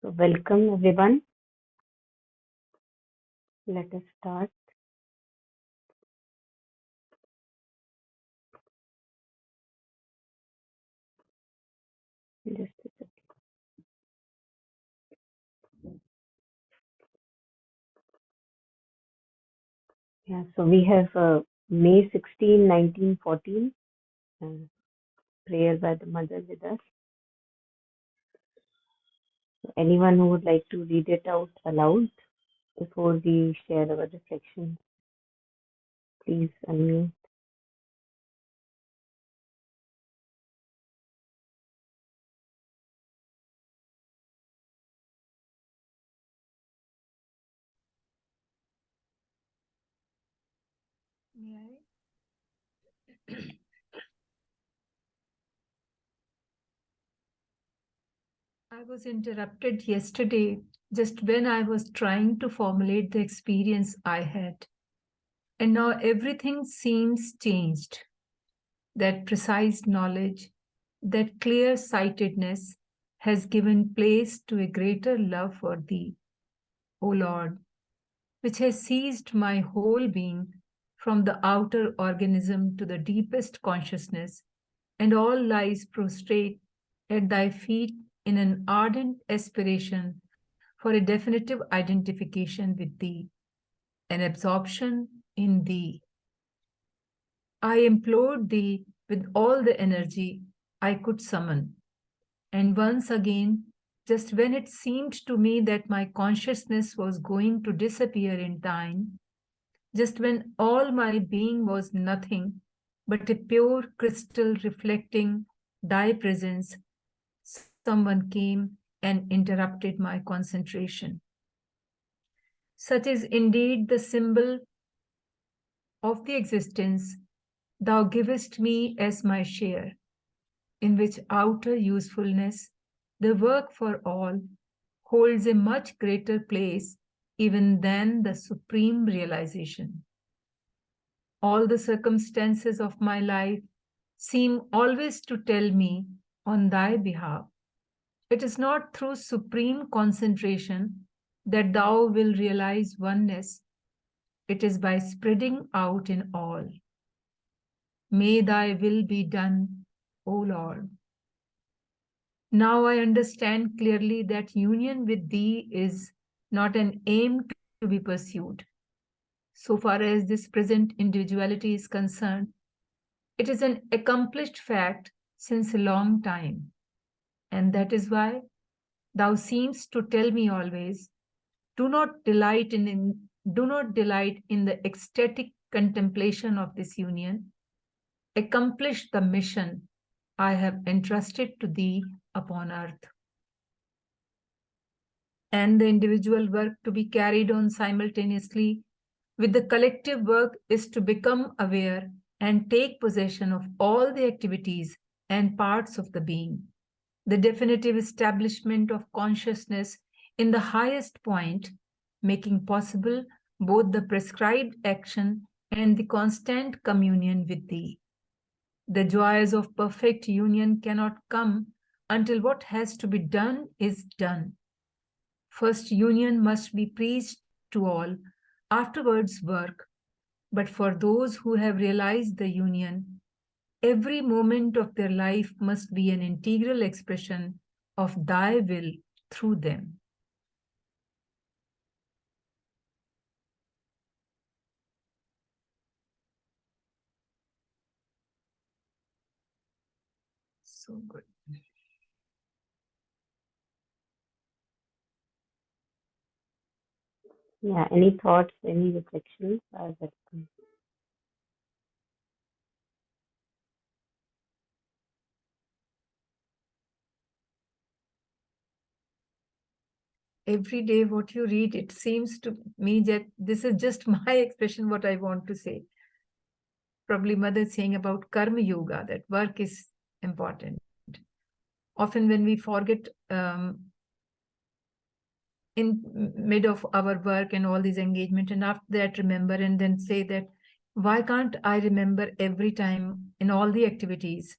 So welcome everyone. Let us start. Just a second. Yeah, so we have May 16, 1914, prayer by the mother with us. So anyone who would like to read it out aloud before we share our reflections, please unmute. May I? I was interrupted yesterday just when I was trying to formulate the experience I had. And now everything seems changed. That precise knowledge, that clear sightedness has given place to a greater love for Thee, O Lord, which has seized my whole being from the outer organism to the deepest consciousness, and all lies prostrate at Thy feet in an ardent aspiration for a definitive identification with Thee, an absorption in Thee. I implored Thee with all the energy I could summon. And once again, just when it seemed to me that my consciousness was going to disappear in time, just when all my being was nothing but a pure crystal reflecting Thy presence, someone came and interrupted my concentration. Such is indeed the symbol of the existence Thou givest me as my share, in which outer usefulness, the work for all, holds a much greater place even than the supreme realization. All the circumstances of my life seem always to tell me on Thy behalf. It is not through supreme concentration that Thou will realize oneness. It is by spreading out in all. May Thy will be done, O Lord. Now I understand clearly that union with Thee is not an aim to be pursued. So far as this present individuality is concerned, it is an accomplished fact since a long time. And that is why Thou seemst to tell me always, do not delight in the ecstatic contemplation of this union. Accomplish the mission I have entrusted to Thee upon earth. And the individual work to be carried on simultaneously with the collective work is to become aware and take possession of all the activities and parts of the being. The definitive establishment of consciousness in the highest point, making possible both the prescribed action and the constant communion with Thee. The joys of perfect union cannot come until what has to be done is done. First, union must be preached to all, afterwards work. But for those who have realized the union, every moment of their life must be an integral expression of Thy will through them. So good. Yeah, any thoughts, any reflections are welcome. Every day what you read, it seems to me that this is just my expression, what I want to say. Probably Mother is saying about karma yoga, that work is important. Often when we forget in mid of our work and all these engagement, and after that remember and then say that, why can't I remember every time in all the activities?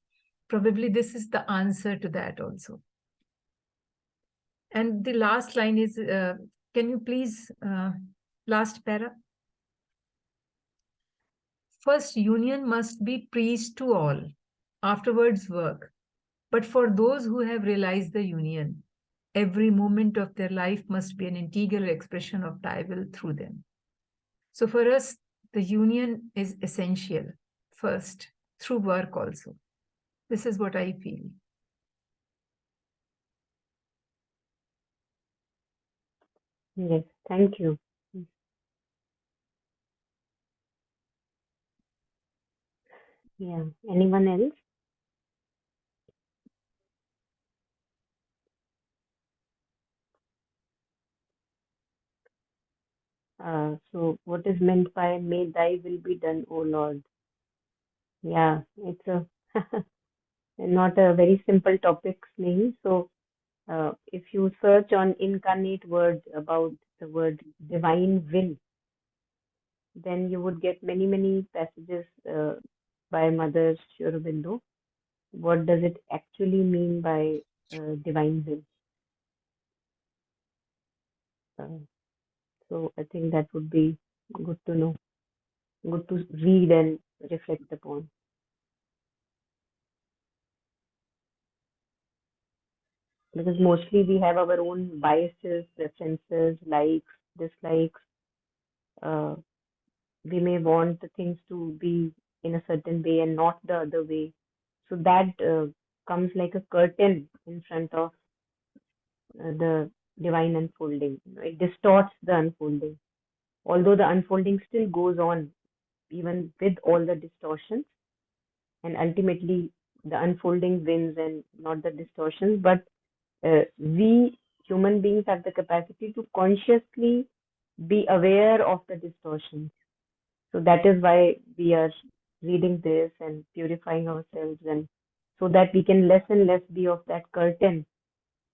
Probably this is the answer to that also. And the last line is, can you please, last para? First, union must be preached to all, afterwards, work. But for those who have realized the union, every moment of their life must be an integral expression of thy will through them. So for us, the union is essential first, through work also. This is what I feel. Yes, thank you. Yeah, anyone else? So what is meant by may thy will be done, O Lord? Yeah, it's a not a very simple topic, Snehi. So if you search on incarnate words about the word divine will, then you would get many, many passages by Mother Sri Aurobindo. What does it actually mean by divine will? Uh, so I think that would be good to know, good to read and reflect upon. Because mostly we have our own biases, preferences, likes, dislikes. Uh, we may want the things to be in a certain way and not the other way. So that comes like a curtain in front of the divine unfolding. It distorts the unfolding. Although the unfolding still goes on, even with all the distortions, and ultimately the unfolding wins and not the distortions. But we human beings have the capacity to consciously be aware of the distortions. So that is why we are reading this and purifying ourselves, and so that we can less and less be of that curtain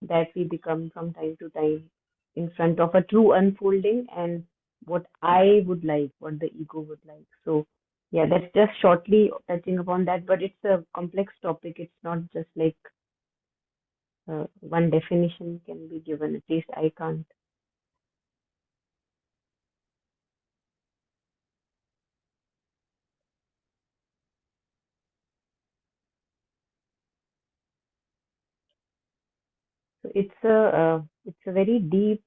that we become from time to time in front of a true unfolding and what I would like, what the ego would like. So, yeah, that's just shortly touching upon that, but it's a complex topic. It's not just like one definition can be given, at least I can't. So it's a very deep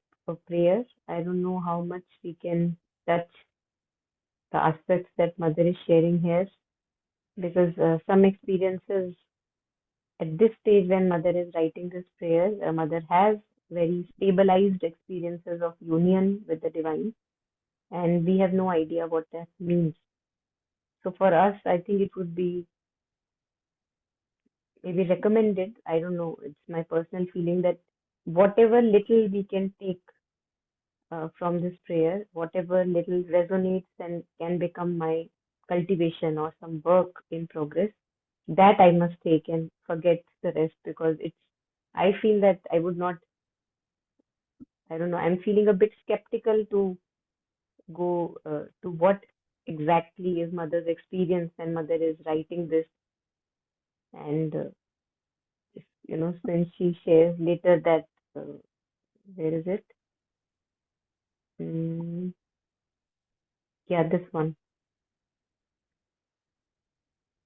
prayer. I don't know how much we can touch the aspects that Mother is sharing here because some experiences at this stage when Mother is writing this prayer, Mother has very stabilized experiences of union with the divine, and we have no idea what that means. So for us, I think it would be maybe recommended. I don't know. It's my personal feeling that whatever little we can take from this prayer, whatever little resonates and can become my cultivation or some work in progress, that I must take and forget the rest because it's. I feel that I would not. I don't know. I'm feeling a bit skeptical to go to what exactly is Mother's experience when Mother is writing this, and if, since she shares later that where is it? Mm, yeah, this one.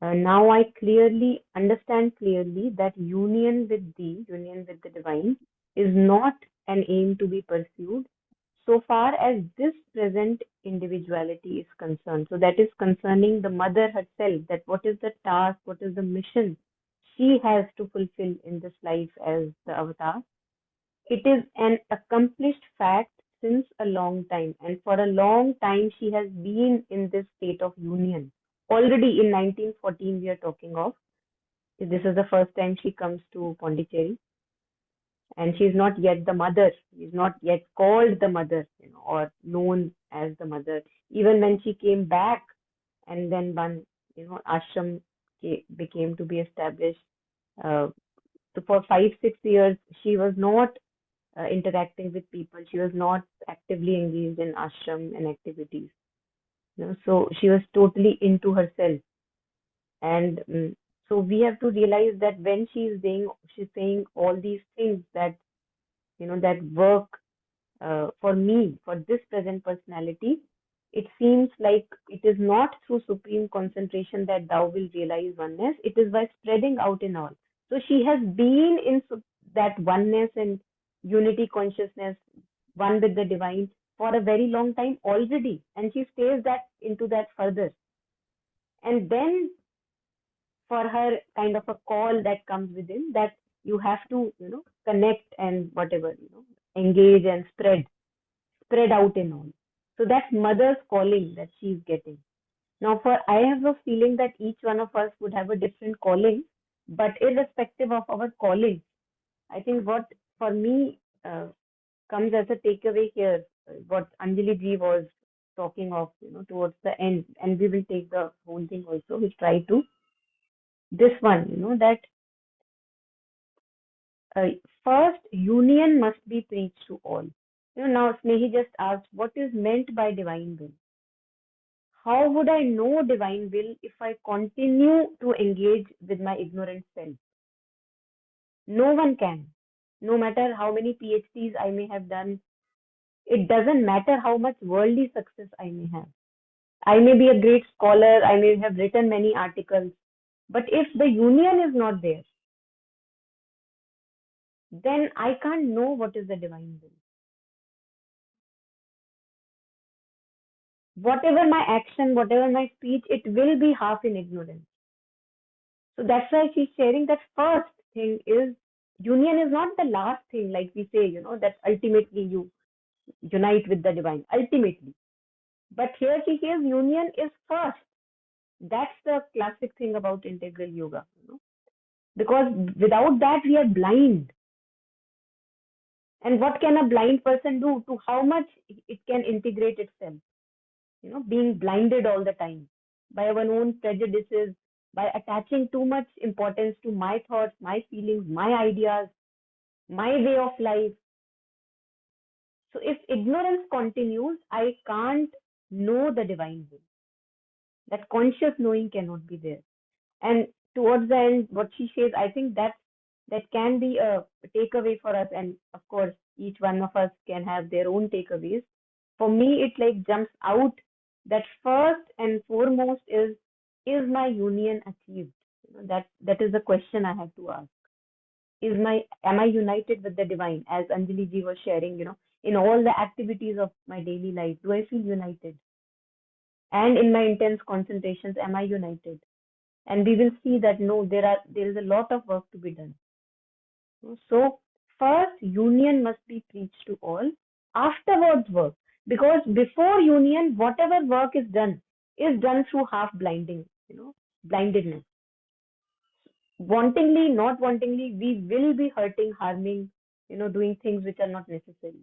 Now I clearly understand clearly that union with thee, union with the divine, is not an aim to be pursued so far as this present individuality is concerned. So that is concerning the mother herself, that what is the task, what is the mission she has to fulfill in this life as the avatar. It is an accomplished fact since a long time, and for a long time she has been in this state of union. Already in 1914, we are talking of. This is the first time she comes to Pondicherry, and she is not yet the mother. She is not yet called the mother, or known as the mother. Even when she came back, and then one, ashram became to be established. Uh, so for 5, 6 years, she was not interacting with people. She was not actively engaged in ashram and activities. So she was totally into herself. And so we have to realize that when she's saying all these things, that that work for me, for this present personality, it seems like it is not through supreme concentration that thou will realize oneness. It is by spreading out in all. So she has been in that oneness and unity consciousness, one with the divine, for a very long time already, and she stays that into that further. And then for her, kind of a call that comes within, that you have to, connect and whatever, engage and spread out in all. So that's mother's calling that she's getting. Now, I have a feeling that each one of us would have a different calling, but irrespective of our calling, I think what for me comes as a takeaway here, what Anjali ji was talking of, towards the end, and we will take the whole thing also. We try to this one, that uh, first union must be preached to all. Now Snehi just asked, what is meant by divine will? How would I know divine will if I continue to engage with my ignorant self? No one can. No matter how many PhDs I may have done, it doesn't matter how much worldly success I may have. I may be a great scholar, I may have written many articles, but if the union is not there, then I can't know what is the divine will. Whatever my action, whatever my speech, it will be half in ignorance. So that's why she's sharing that first thing is union is not the last thing, like we say, that ultimately you unite with the divine, ultimately. But here she says union is first. That's the classic thing about integral yoga, because without that we are blind. And what can a blind person do? To how much it can integrate itself? Being blinded all the time by our own prejudices, by attaching too much importance to my thoughts, my feelings, my ideas, my way of life. So if ignorance continues, I can't know the divine will. That conscious knowing cannot be there. And towards the end, what she says, I think that can be a takeaway for us. And of course, each one of us can have their own takeaways. For me, it like jumps out that first and foremost is my union achieved? That is the question I have to ask. Am I united with the divine? As Anjali ji was sharing, in all the activities of my daily life, do I feel united? And in my intense concentrations, am I united? And we will see that no, there is a lot of work to be done. So first union must be preached to all, afterwards work, because before union whatever work is done through half blinding, blindedness. Wantingly, not wantingly, we will be hurting, harming, doing things which are not necessary.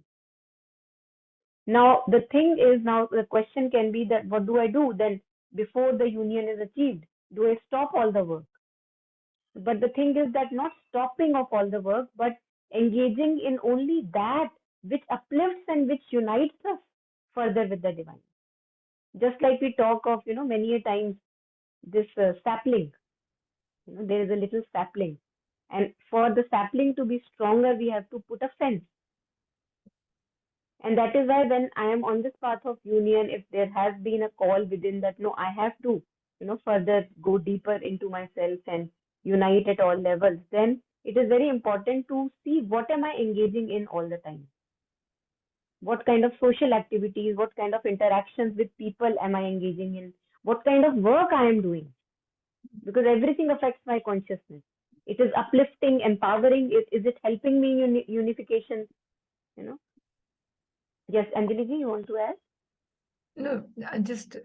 Now the thing is, now the question can be that what do I do then before the union is achieved? Do I stop all the work? But the thing is that not stopping of all the work, but engaging in only that which uplifts and which unites us further with the divine. Just like we talk of, many a times this sapling, there is a little sapling. And for the sapling to be stronger, we have to put a fence. And that is why when I am on this path of union, if there has been a call within that, no, I have to, further go deeper into myself and unite at all levels, then it is very important to see what am I engaging in all the time. What kind of social activities, what kind of interactions with people am I engaging in? What kind of work I am doing? Because everything affects my consciousness. It is uplifting, empowering. Is it helping me in unification? You know. Yes, Anjali ji, you want to add? No, I just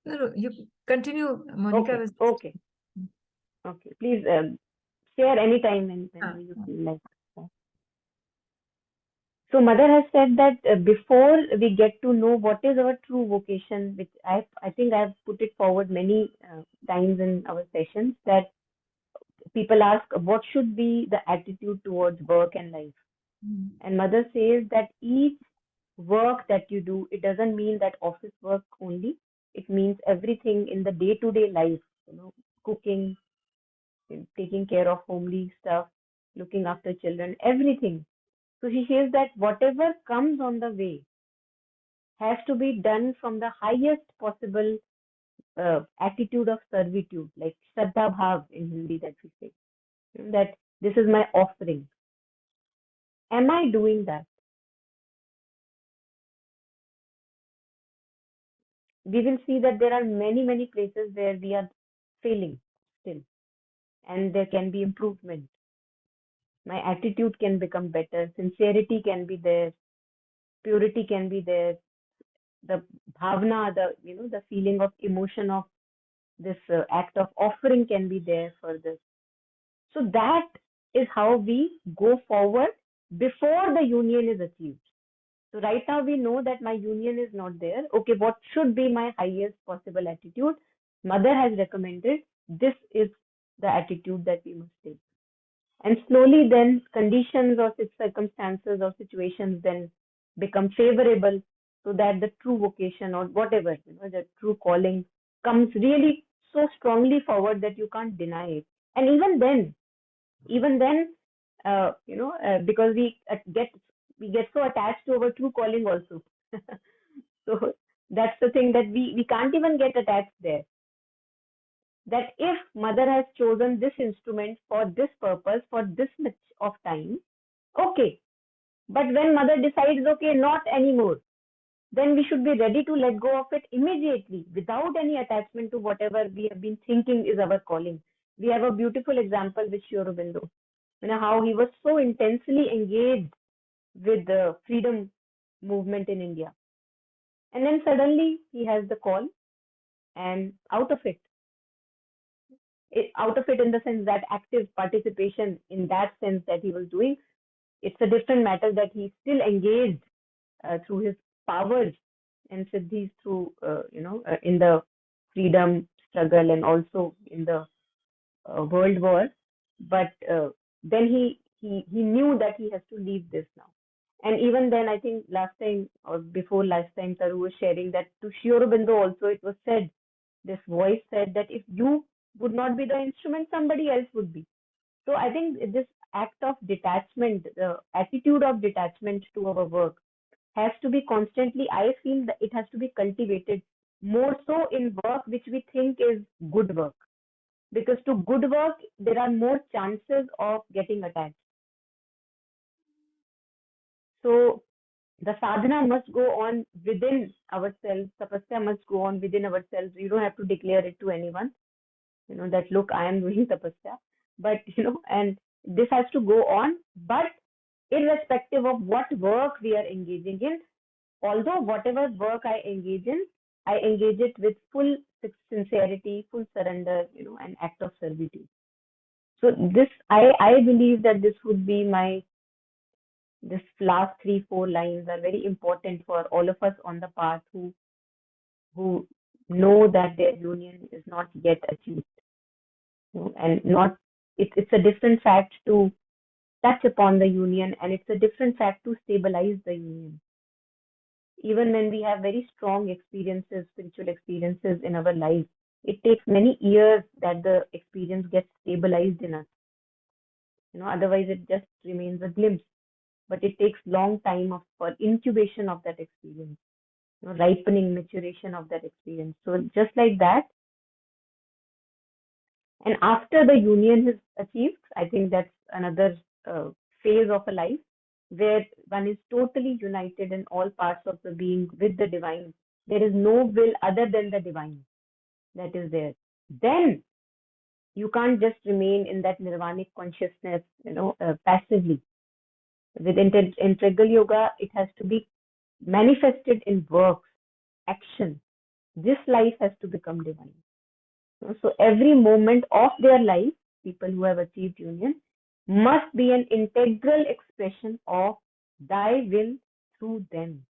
no, no. You continue, Monica. Okay, Was just okay, okay. Please share any time ah, whenever you feel like. So mother has said that before we get to know what is our true vocation, which I think I've put it forward many times in our sessions, that people ask what should be the attitude towards work and life. mm, And mother says that each work that you do, it doesn't mean that office work only. It means everything in the day-to-day life, cooking, taking care of homely stuff, looking after children, everything. So she says that whatever comes on the way has to be done from the highest possible attitude of servitude, like Shraddha Bhav in Hindi that we say, that this is my offering. Am I doing that? We will see that there are many, many places where we are failing still, and there can be improvement. My attitude can become better, sincerity can be there, purity can be there, the bhavna, the feeling of emotion of this act of offering can be there for this. So that is how we go forward before the union is achieved. So right now we know that my union is not there. Okay, what should be my highest possible attitude? Mother has recommended this is the attitude that we must take. And slowly then conditions or circumstances or situations then become favorable so that the true vocation or whatever, the true calling comes really so strongly forward that you can't deny it. And even then, because we get so attached to our true calling also. So that's the thing, that we can't even get attached there. That if mother has chosen this instrument for this purpose, for this much of time, okay. But when mother decides, okay, not anymore, then we should be ready to let go of it immediately without any attachment to whatever we have been thinking is our calling. We have a beautiful example with Sri Aurobindo, how he was so intensely engaged with the freedom movement in India. And then suddenly he has the call, and out of it in the sense that active participation in that sense that he was doing, it's a different matter that he still engaged through his powers and siddhis through, in the freedom struggle and also in the world war. But then he knew that he has to leave this now. And even then, I think last time or before last time, Taru was sharing that to Sri Aurobindo also it was said, this voice said that if you would not be the instrument, somebody else would be. So I think this act of detachment, the attitude of detachment to our work has to be constantly, I feel that it has to be cultivated more so in work which we think is good work. Because to good work, there are more chances of getting attached. So the sadhana must go on within ourselves, tapasya must go on within ourselves. You don't have to declare it to anyone, that look, I am doing tapasya. But, and this has to go on, but irrespective of what work we are engaging in, although whatever work I engage in, I engage it with full sincerity, full surrender, an act of servitude. So this, I believe that this last 3-4 lines are very important for all of us on the path who know that their union is not yet achieved, and not it's a different fact to touch upon the union, and it's a different fact to stabilize the union. Even when we have very strong experiences, spiritual experiences in our life, it takes many years that the experience gets stabilized in us. Otherwise it just remains a glimpse. But it takes long time for incubation of that experience, ripening, maturation of that experience. So just like that, and after the union is achieved, I think that's another phase of a life where one is totally united in all parts of the being with the divine. There is no will other than the divine that is there. Then you can't just remain in that nirvanic consciousness, passively. With integral yoga, it has to be manifested in works, action. This life has to become divine. So every moment of their life, people who have achieved union, must be an integral expression of thy will through them.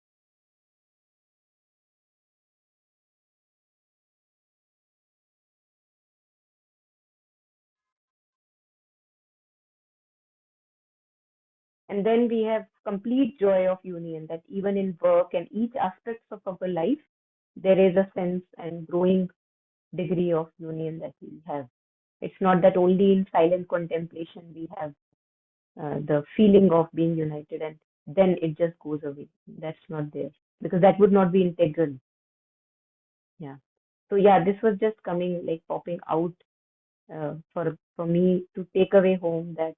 And then we have complete joy of union, that even in work and each aspect of our life, there is a sense and growing degree of union that we have. It's not that only in silent contemplation we have the feeling of being united and then it just goes away. That's not there because that would not be integral. Yeah. So yeah, this was just coming like popping out for me to take away home that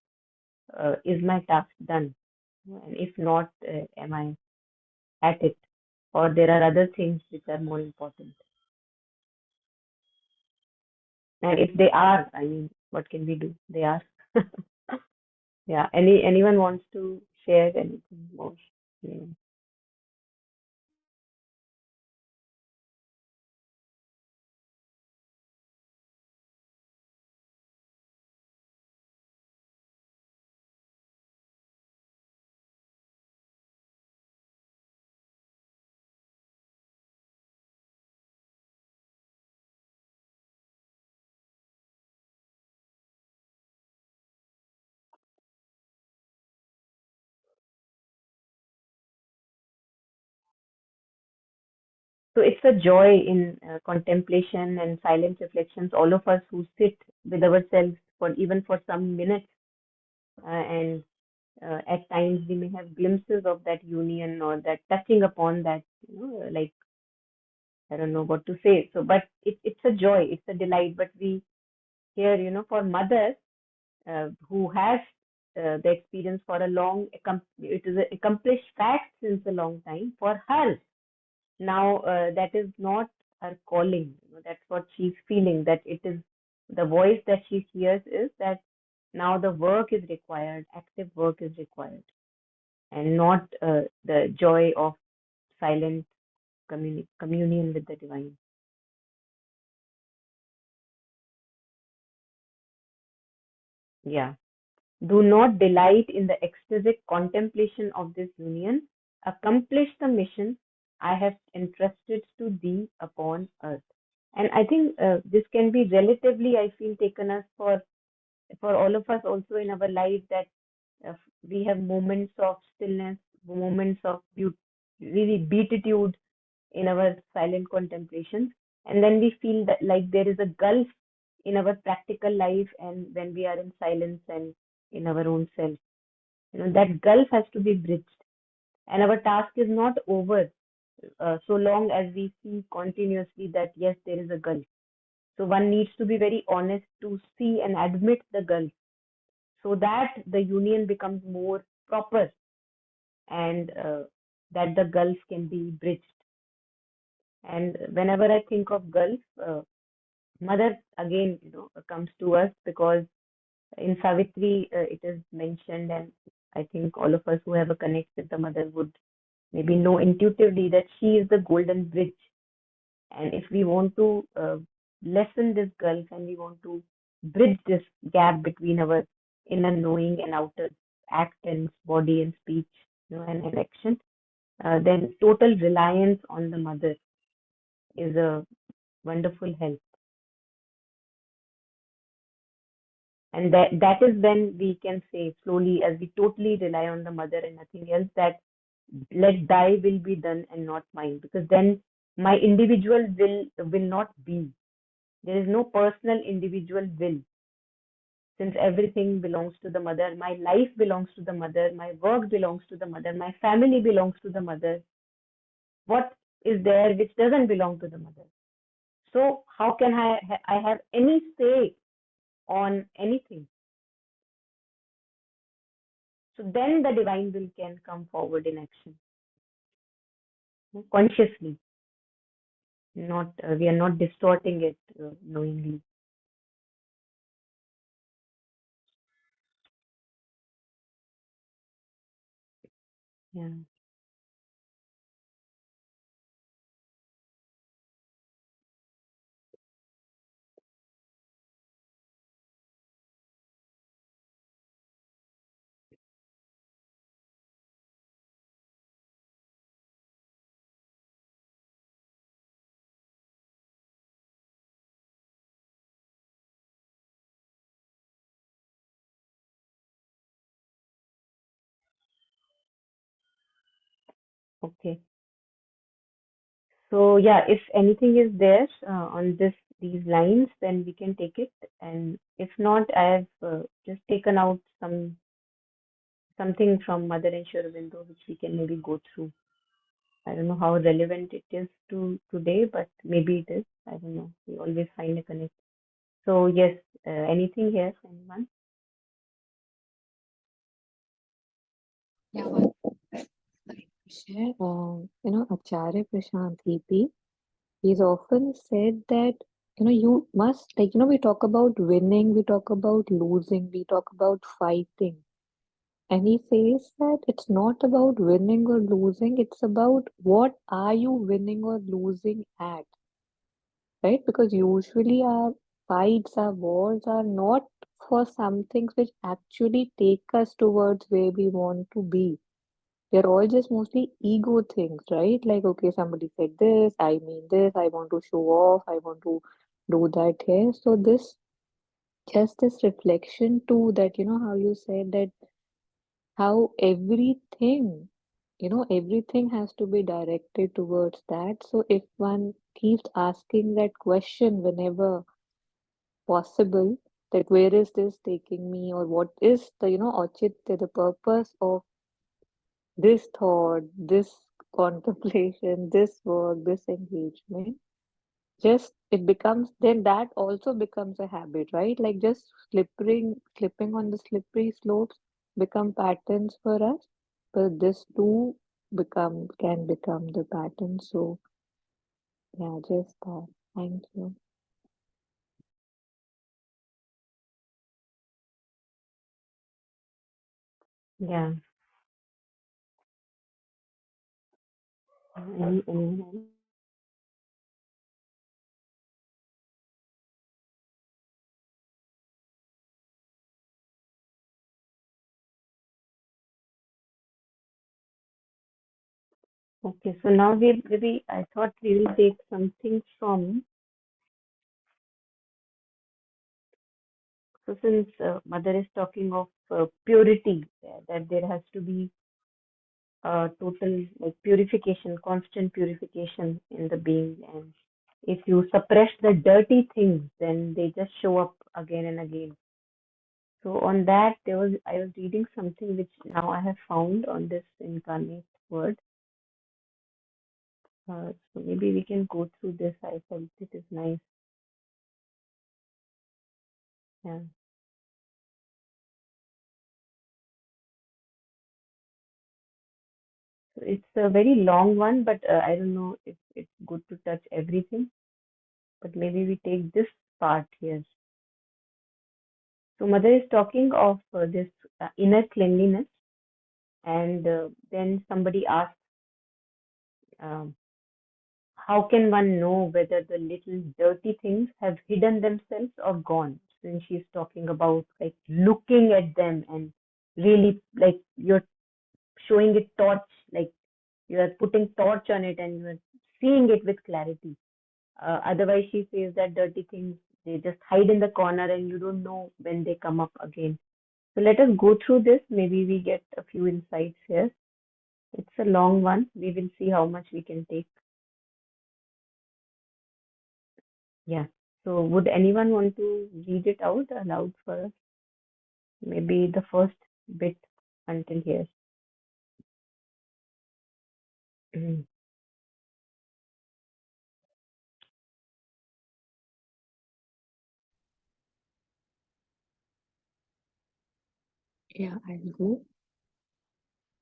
is my task done? And if not, am I at it? Or there are other things which are more important? And if they are, I mean, what can we do? They are. Yeah. Anyone wants to share anything more? Yeah. So it's a joy in contemplation and silent reflections. All of us who sit with ourselves for even for some minutes, and at times we may have glimpses of that union or that touching upon that, like I don't know what to say. So, but it's a joy, it's a delight. But we here, for mothers who has the experience for a it is an accomplished fact since a long time. For her, now that is not her calling. That's what she's feeling. That it is the voice that she hears is that now the work is required, active work is required, and not the joy of silent communion with the divine. Yeah. Do not delight in the ecstatic contemplation of this union. Accomplish the mission I have entrusted to thee upon earth. And I think this can be relatively, I feel, taken as for all of us also in our life that uh, we have moments of stillness, moments of really beatitude in our silent contemplation, and then we feel that like there is a gulf in our practical life, and when we are in silence and in our own self, that gulf has to be bridged, and our task is not over so long as we see continuously that yes, there is a gulf. So one needs to be very honest to see and admit the gulf so that the union becomes more proper, and that the gulf can be bridged. And whenever I think of gulf, mother again, comes to us because in Savitri it is mentioned, and I think all of us who have a connect with the mother would maybe know intuitively that she is the golden bridge. And if we want to lessen this gulf and we want to bridge this gap between our inner knowing and outer act and body and speech, and action, then total reliance on the mother is a wonderful help. And that is when we can say slowly, as we totally rely on the mother and nothing else, that let thy will be done and not mine. Because then my individual will not be. There is no personal individual will. Since everything belongs to the mother, my life belongs to the mother, my work belongs to the mother, my family belongs to the mother. What is there which doesn't belong to the mother? So how can I have any say on anything? So then the divine will can come forward in action consciously, not we are not distorting it knowingly. Yeah. Okay. So yeah, if anything is there on this these lines, then we can take it. And if not, I have just taken out something from Mother and Sri Aurobindo, which we can maybe go through. I don't know how relevant it is to today, but maybe it is. I don't know. We always find a connect. So yes, anything here, anyone? Yeah, one like to share. Acharya Prashant EP, he's often said that, you must, like, we talk about winning, we talk about losing, we talk about fighting. And he says that it's not about winning or losing, it's about what are you winning or losing at, right? Because usually our fights, our wars are not for some things which actually take us towards where we want to be. They're all just mostly ego things, right? Like, okay, somebody said this, I mean this, I want to show off, I want to do that here. So just this reflection too, that, how you said that how everything has to be directed towards that. So if one keeps asking that question whenever possible, that where is this taking me, or what is the, auchitya, the purpose of this thought, this contemplation, this work, this engagement, just it becomes, then that also becomes a habit, right? Like just slipping on the slippery slopes become patterns for us, but this too can become the pattern. So yeah, just that. Thank you. Yeah. Anyone else? Okay, so now we maybe I thought we will take something from. So since Mother is talking of purity, that there has to be total like purification, constant purification in the being, and if you suppress the dirty things, then they just show up again and again. So on that, I was reading something which now I have found on this incarnate word. So maybe we can go through this. I felt it is nice. Yeah. So it's a very long one, but I don't know if it's good to touch everything. But maybe we take this part here. So Mother is talking of this inner cleanliness, and then somebody asks, um, how can one know whether the little dirty things have hidden themselves or gone? When she's talking about like looking at them and really like you're showing it torch, like you are putting torch on it and you're seeing it with clarity. Otherwise, she says that dirty things they just hide in the corner and you don't know when they come up again. So let us go through this. Maybe we get a few insights here. It's a long one. We will see how much we can take. Yeah. So would anyone want to read it out aloud for us? Maybe the first bit until here. Mhm. Yeah, I'll go.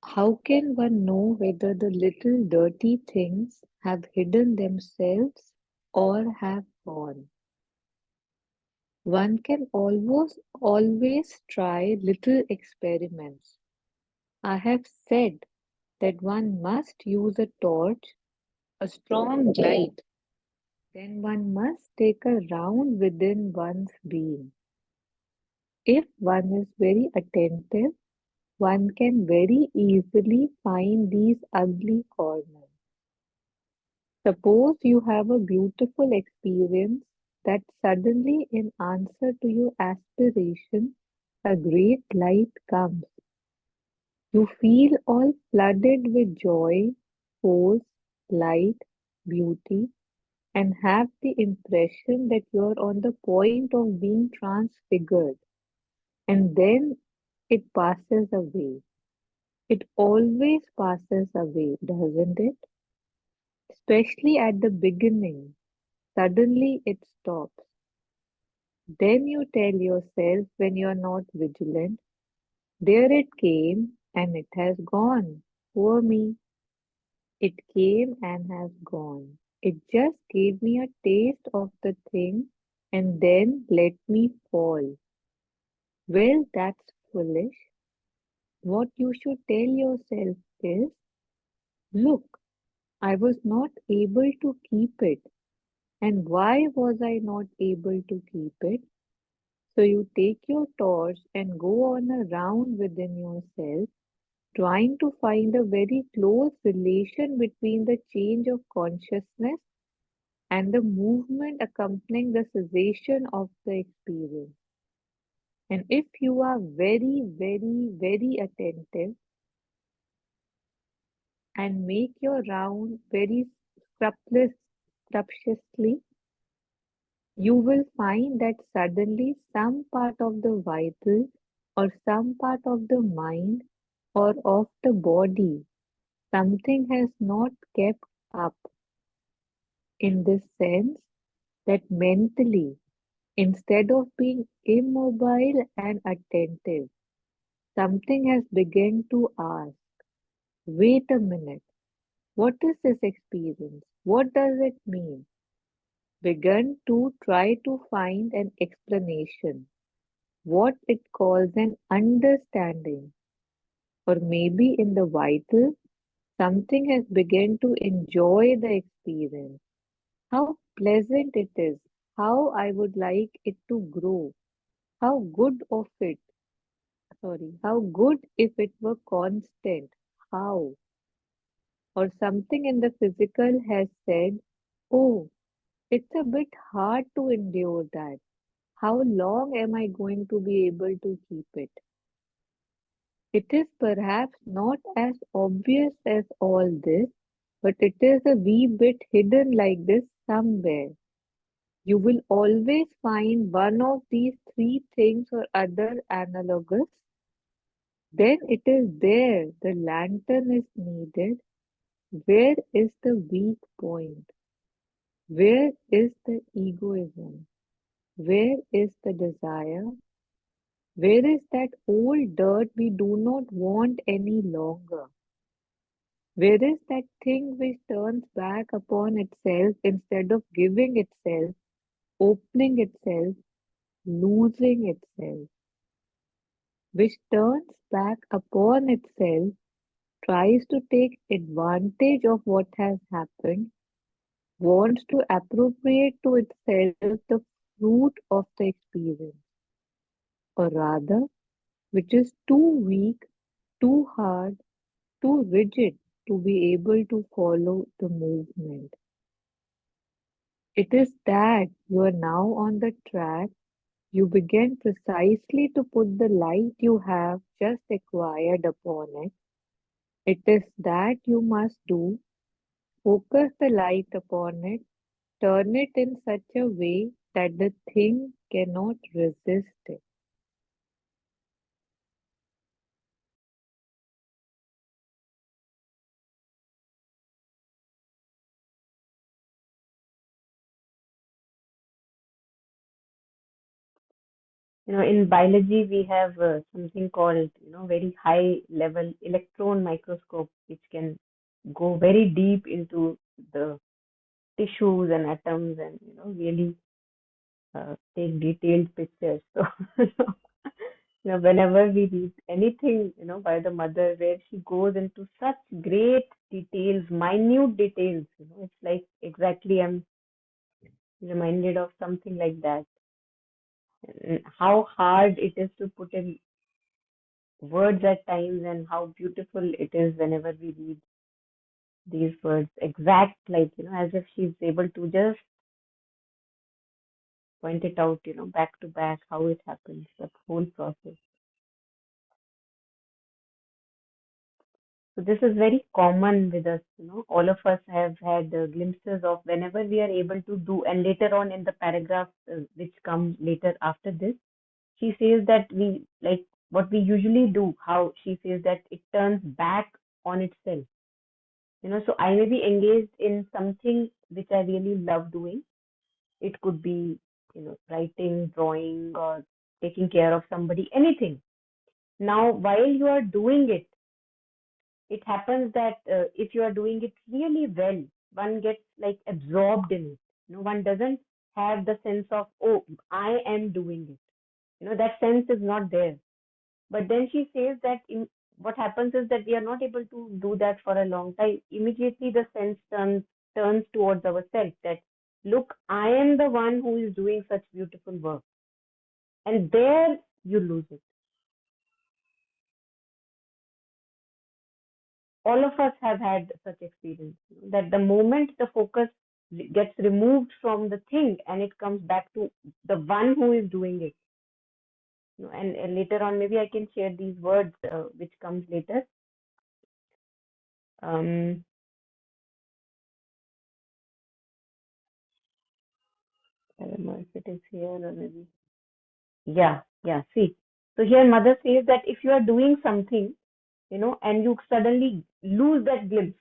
How can one know whether the little dirty things have hidden themselves or have gone? One can always try little experiments. I have said that one must use a torch, a strong light, then one must take a round within one's being. If one is very attentive, one can very easily find these ugly corners. Suppose you have a beautiful experience that suddenly, in answer to your aspiration, a great light comes. You feel all flooded with joy, force, light, beauty, and have the impression that you're on the point of being transfigured, and then it passes away. It always passes away, doesn't it? Especially at the beginning. Suddenly it stops. Then you tell yourself when you're not vigilant, there it came and it has gone. Poor me. It came and has gone. It just gave me a taste of the thing and then let me fall. Well, that's foolish. What you should tell yourself is, look, I was not able to keep it. And why was I not able to keep it? So you take your torch and go on a round within yourself, trying to find a very close relation between the change of consciousness and the movement accompanying the cessation of the experience. And if you are very, very, very attentive and make your round very scrupulously, you will find that suddenly some part of the vital or some part of the mind or of the body, something has not kept up, in this sense that mentally, instead of being immobile and attentive, something has begun to ask, wait a minute, what is this experience? What does it mean? Begun to try to find an explanation, what it calls an understanding, or maybe in the vital, something has begun to enjoy the experience. How pleasant it is, how I would like it to grow, how good of it, how good if it were constant, how, or something in the physical has said, oh, it's a bit hard to endure that. How long am I going to be able to keep it? It is perhaps not as obvious as all this, but it is a wee bit hidden like this somewhere. You will always find one of these three things or other analogous. Then it is there, the lantern is needed. Where is the weak point? Where is the egoism? Where is the desire? Where is that old dirt we do not want any longer? Where is that thing which turns back upon itself instead of giving itself, opening itself, losing itself, which turns back upon itself, tries to take advantage of what has happened, wants to appropriate to itself the fruit of the experience, or rather, which is too weak, too hard, too rigid to be able to follow the movement. It is that you are now on the track. You begin precisely to put the light you have just acquired upon it. It is that you must do. Focus the light upon it, turn it in such a way that the thing cannot resist it. In biology, we have something called, very high level electron microscope, which can go very deep into the tissues and atoms and, really take detailed pictures. So, whenever we read anything, by the mother, where she goes into such great details, minute details, it's like exactly I'm reminded of something like that. And how hard it is to put in words at times, and how beautiful it is whenever we read these words exact, like, as if she's able to just point it out, back to back, how it happens, that whole process. So this is very common with us, all of us have had glimpses of whenever we are able to do, and later on in the paragraph which come later after this, she says that we like what we usually do, how she says that it turns back on itself. So I may be engaged in something which I really love doing. It could be, writing, drawing, or taking care of somebody, anything. Now, while you are doing it, it happens that if you are doing it really well, one gets like absorbed in it. One doesn't have the sense of, oh, I am doing it. That sense is not there. But then she says that what happens is that we are not able to do that for a long time. Immediately the sense turns towards ourselves that, look, I am the one who is doing such beautiful work. And there you lose it. All of us have had such experience, that the moment the focus gets removed from the thing and it comes back to the one who is doing it. And later on, maybe I can share these words which comes later. Um, I don't know if it is here or maybe. Yeah, yeah. See, so here mother says that if you are doing something, and you suddenly lose that glimpse,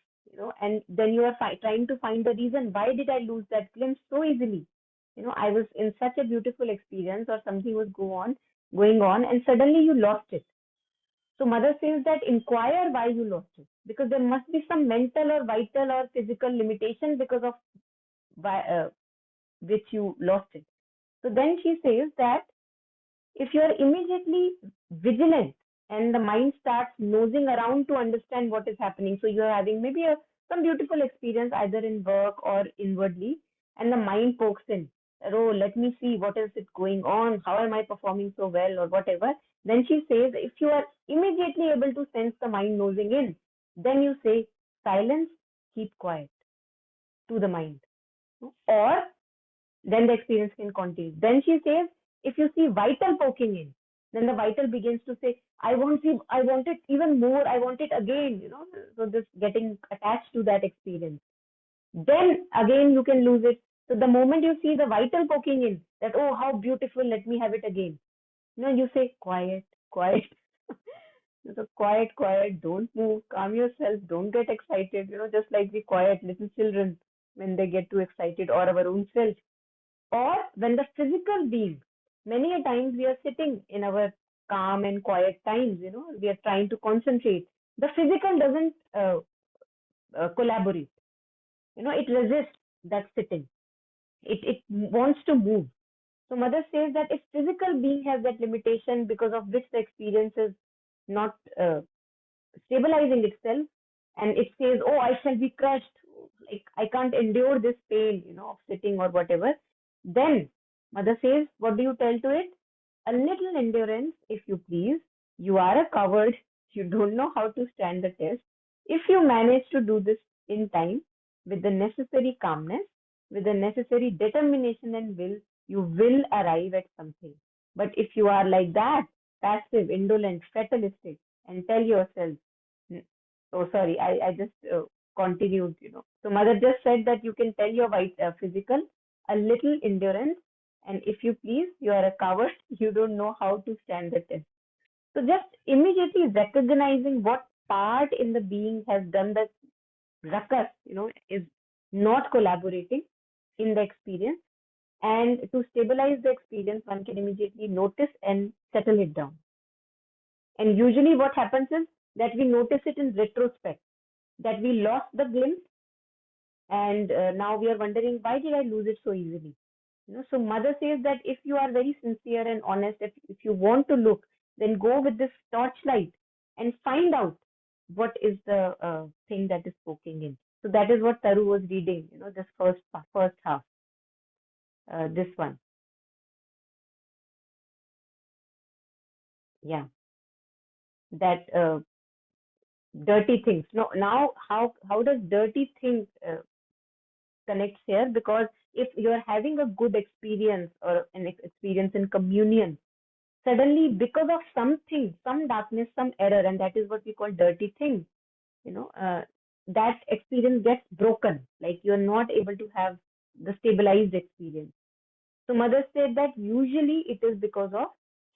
and then you are trying to find the reason, why did I lose that glimpse so easily? I was in such a beautiful experience, or something was going on, and suddenly you lost it. So mother says that inquire why you lost it, because there must be some mental or vital or physical limitation because of which you lost it. So then she says that if you are immediately vigilant and the mind starts nosing around to understand what is happening, so you are having maybe some beautiful experience either in work or inwardly, and the mind pokes in, oh, let me see what is it going on, how am I performing so well, or whatever. Then she says, if you are immediately able to sense the mind nosing in, then you say, silence, keep quiet to the mind. Or then the experience can continue. Then she says, if you see vital poking in, then the vital begins to say, I want it even more, I want it again, so this getting attached to that experience. Then again you can lose it. So the moment you see the vital poking in, that, oh, how beautiful, let me have it again. You say, quiet, quiet. So quiet, quiet, don't move, calm yourself, don't get excited, just like the quiet little children when they get too excited, or our own self. Or when the physical being, many a times we are sitting in our calm and quiet times, we are trying to concentrate. The physical doesn't collaborate. It resists that sitting. It wants to move. So mother says that if physical being has that limitation because of which the experience is not stabilizing itself, and it says, oh, I shall be crushed, like I can't endure this pain, of sitting or whatever, then mother says, what do you tell to it? A little endurance, if you please. You are a coward. You don't know how to stand the test. If you manage to do this in time, with the necessary calmness, with the necessary determination and will, you will arrive at something. But if you are like that, passive, indolent, fatalistic, and tell yourself, oh, sorry, I just continued, So mother just said that you can tell your physical, a little endurance, and if you please, you are a coward. You don't know how to stand the test. So just immediately recognizing what part in the being has done the ruckus, is not collaborating in the experience. And to stabilize the experience, one can immediately notice and settle it down. And usually what happens is that we notice it in retrospect, that we lost the glimpse, and now we are wondering, why did I lose it so easily? So mother says that if you are very sincere and honest, if you want to look, then go with this torchlight and find out what is the thing that is poking in. So that is what Taru was reading, this first half, this one. Yeah, that dirty things. No, now how does dirty things connects here? Because if you're having a good experience or an experience in communion, suddenly because of something, some darkness, some error, and that is what we call dirty thing, that experience gets broken. Like you're not able to have the stabilized experience. So mother said that usually it is because of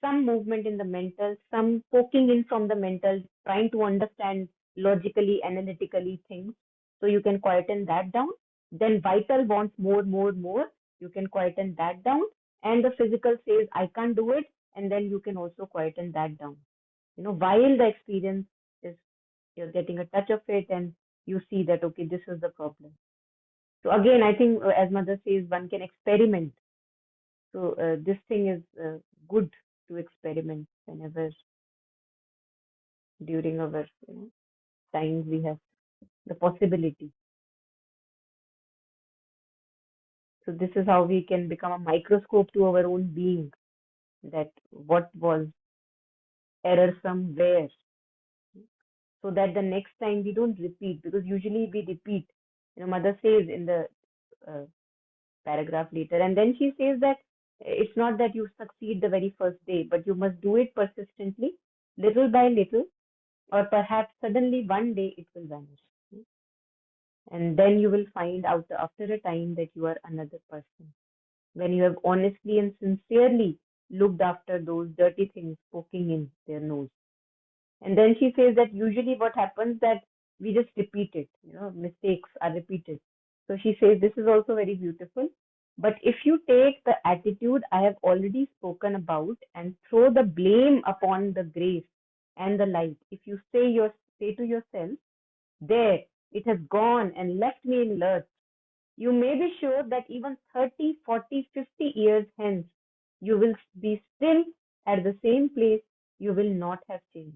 some movement in the mental, some poking in from the mental, trying to understand logically, analytically things. So you can quieten that down. Then vital wants more, more, more. You can quieten that down. And the physical says, I can't do it. And then you can also quieten that down. While the experience is, you're getting a touch of it and you see that, okay, this is the problem. So again, I think as mother says, one can experiment. So this thing is good to experiment whenever during our times we have the possibility. So this is how we can become a microscope to our own being. That what was error somewhere, so that the next time we don't repeat, because usually we repeat. Mother says in the uh, paragraph later, and then she says that it's not that you succeed the very first day, but you must do it persistently, little by little, or perhaps suddenly one day it will vanish. And then you will find out after a time that you are another person. When you have honestly and sincerely looked after those dirty things poking in their nose. And then she says that usually what happens that we just repeat it, mistakes are repeated. So she says this is also very beautiful. But if you take the attitude I have already spoken about and throw the blame upon the grace and the light, if you say to yourself, there, it has gone and left me in lurch, you may be sure that even 30, 40, 50 years hence, you will be still at the same place. You will not have changed.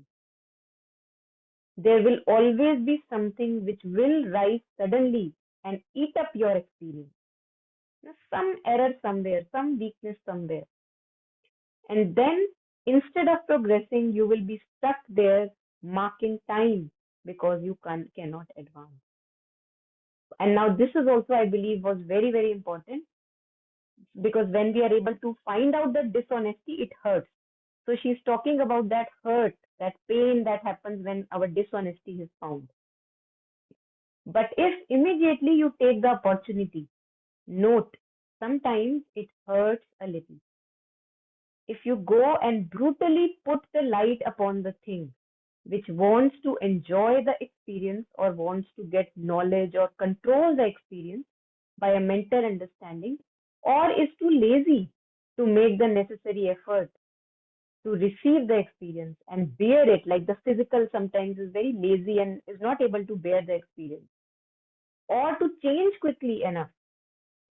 There will always be something which will rise suddenly and eat up your experience. Some error somewhere, some weakness somewhere. And then instead of progressing, you will be stuck there marking time because you cannot advance. And now this is also, I believe, was very, very important, because when we are able to find out the dishonesty, it hurts. So she's talking about that hurt, that pain that happens when our dishonesty is found. But if immediately you take the opportunity, note, sometimes it hurts a little. If you go and brutally put the light upon the thing which wants to enjoy the experience or wants to get knowledge or control the experience by a mental understanding, or is too lazy to make the necessary effort to receive the experience and bear it, like the physical sometimes is very lazy and is not able to bear the experience, or to change quickly enough.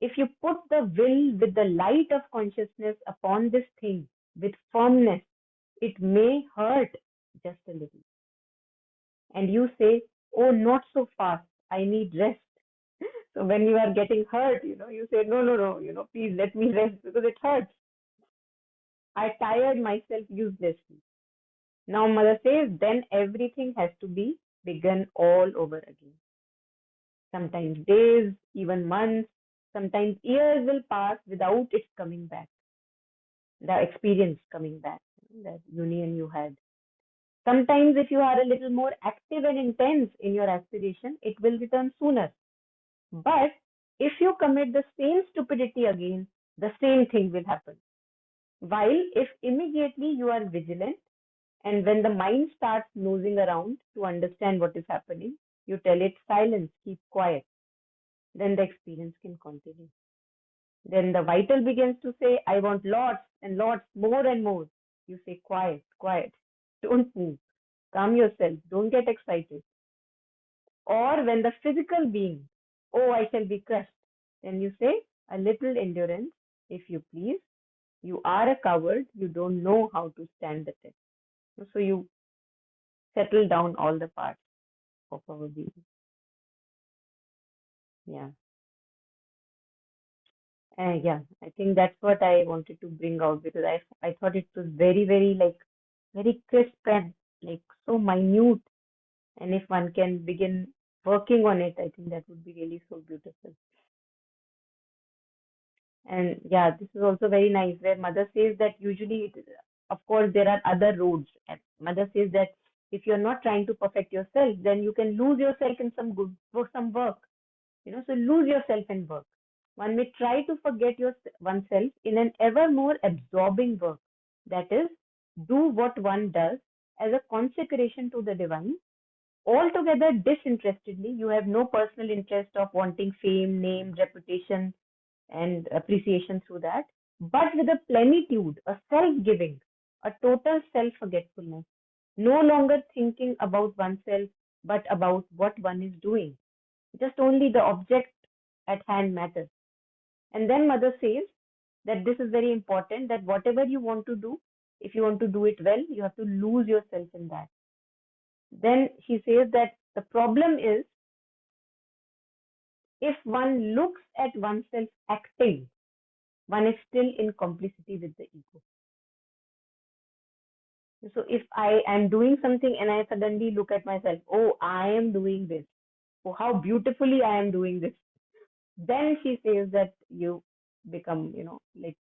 If you put the will with the light of consciousness upon this thing with firmness, it may hurt just a little. And you say, oh, not so fast, I need rest. So when you are getting hurt, you say, no, no, no, please let me rest because it hurts. I tired myself uselessly. Now mother says, then everything has to be begun all over again. Sometimes days, even months, sometimes years will pass without it coming back, the experience coming back, that union you had. Sometimes if you are a little more active and intense in your aspiration, it will return sooner. But if you commit the same stupidity again, the same thing will happen. While if immediately you are vigilant, and when the mind starts nosing around to understand what is happening, you tell it silence, keep quiet, then the experience can continue. Then the vital begins to say, I want lots and lots, more and more. You say, quiet, quiet, don't move, calm yourself, don't get excited. Or when the physical being, oh, I shall be crushed, then you say, a little endurance, if you please. You are a coward, you don't know how to stand the test. So you settle down all the parts of our being. Yeah. Yeah, I think that's what I wanted to bring out, because I thought it was very, very like very crisp and like so minute. And if one can begin working on it, I think that would be really so beautiful. And yeah, this is also very nice where mother says that usually, of course, there are other roads. And mother says that If you're not trying to perfect yourself, then you can lose yourself in some good for some work. So lose yourself in work. One may try to forget oneself in an ever more absorbing work. That is, do what one does as a consecration to the divine, altogether disinterestedly. You have no personal interest of wanting fame, name, reputation, and appreciation through that, but with a plenitude, a self-giving, a total self-forgetfulness, no longer thinking about oneself, but about what one is doing. Just only the object at hand matters. And then Mother says that this is very important, that whatever you want to do, if you want to do it well, you have to lose yourself in that. Then she says that the problem is if one looks at oneself acting, one is still in complicity with the ego. So if I am doing something and I suddenly look at myself, oh, I am doing this. Oh, how beautifully I am doing this. Then she says that you become, like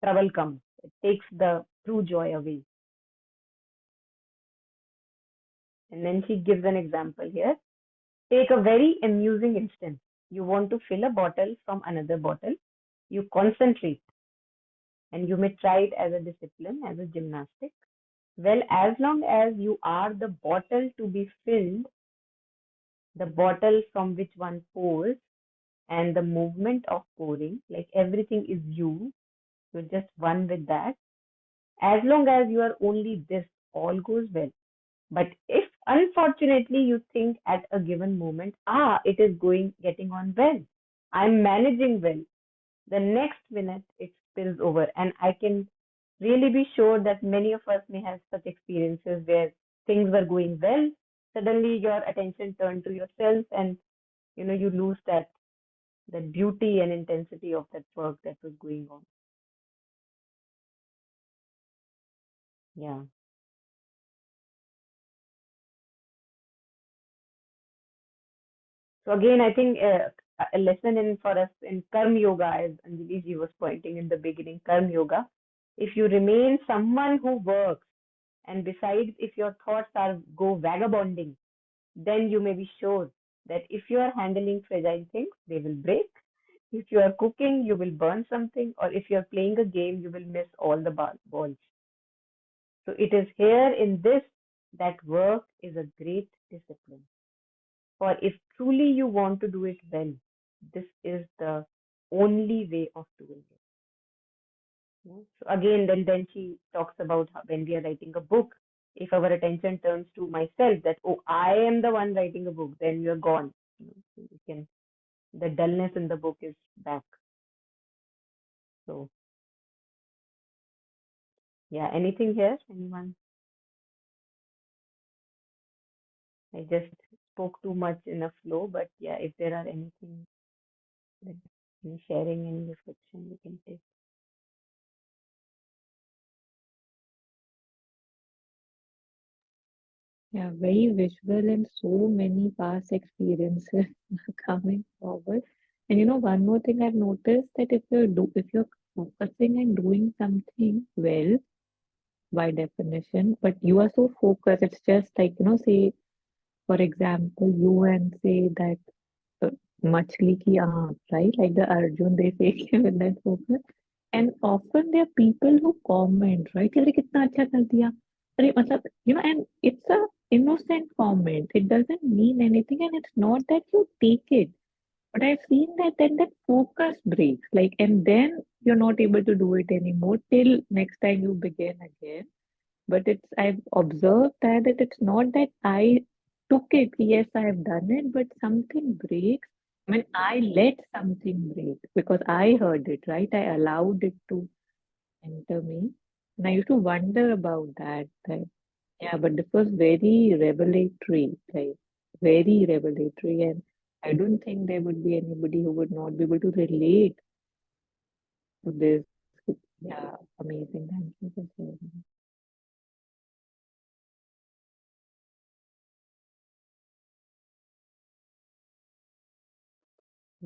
trouble comes. It takes the true joy away. And then she gives an example here. Take a very amusing instance. You want to fill a bottle from another bottle. You concentrate, and you may try it as a discipline, as a gymnastic. Well, as long as you are the bottle to be filled, the bottle from which one pours, and the movement of pouring, like everything is you, you're just one with that. As long as you are only this, all goes well. But if unfortunately you think at a given moment, it is getting on well, I'm managing well, the next minute it spills over. And I can really be sure that many of us may have such experiences where things were going well, suddenly your attention turned to yourself, and you lose that beauty and intensity of that work that was going on. Yeah. So again, I think a lesson in for us in Karma Yoga, as Anjali ji was pointing in the beginning, Karma Yoga. If you remain someone who works, and besides, if your thoughts are go vagabonding, then you may be sure that if you are handling fragile things, they will break. If you are cooking, you will burn something, or if you are playing a game, you will miss all the balls. So it is here in this that work is a great discipline. For if truly you want to do it well, this is the only way of doing it. So again, then she talks about how when we are writing a book, if our attention turns to myself, that oh, I am the one writing a book, then you're gone. So you can the dullness in the book is back. So yeah, anything here? Anyone? I just spoke too much in a flow, but yeah, if there are anything, like any sharing, any reflection, we can take. Yeah, very visual and so many past experiences are coming forward. And one more thing I've noticed that if you're focusing and doing something well by definition, but you are so focused, it's just like, say, for example, you and say that uh, machli ki aankh, right? Like the Arjun, they say with that focus. And often there are people who comment, right? कि अरे कितना अच्छा कर दिया. अरे मतलब, and it's a innocent comment. It doesn't mean anything, and it's not that you take it. But I've seen that then that focus breaks, like, and then you're not able to do it anymore till next time you begin again. But I've observed that it's not that I took it, yes, I have done it, but something breaks when I let something break because I heard it, right? I allowed it to enter me. And I used to wonder about that, yeah, but this was very revelatory, like very revelatory. And I don't think there would be anybody who would not be able to relate to this. Yeah, amazing. Thank you for sharing.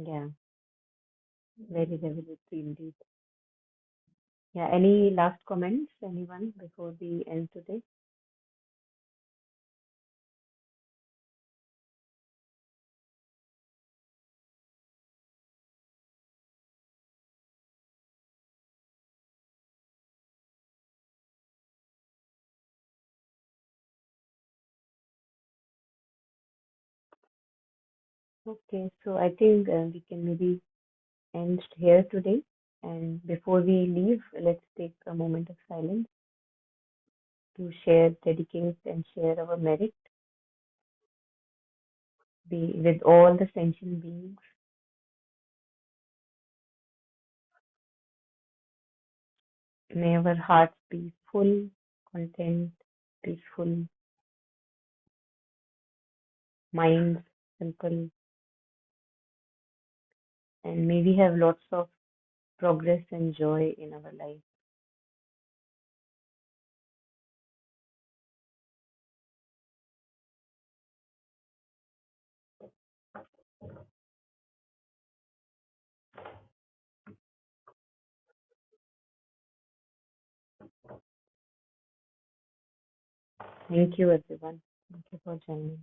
Yeah, very revelatory indeed. Yeah, any last comments, anyone, before we end today? Okay, so I think we can maybe end here today. And before we leave, let's take a moment of silence to share, dedicate, and share our merit with all the sentient beings. May our hearts be full, content, peaceful, minds simple, and may we have lots of progress and joy in our life. Thank you, everyone. Thank you for joining.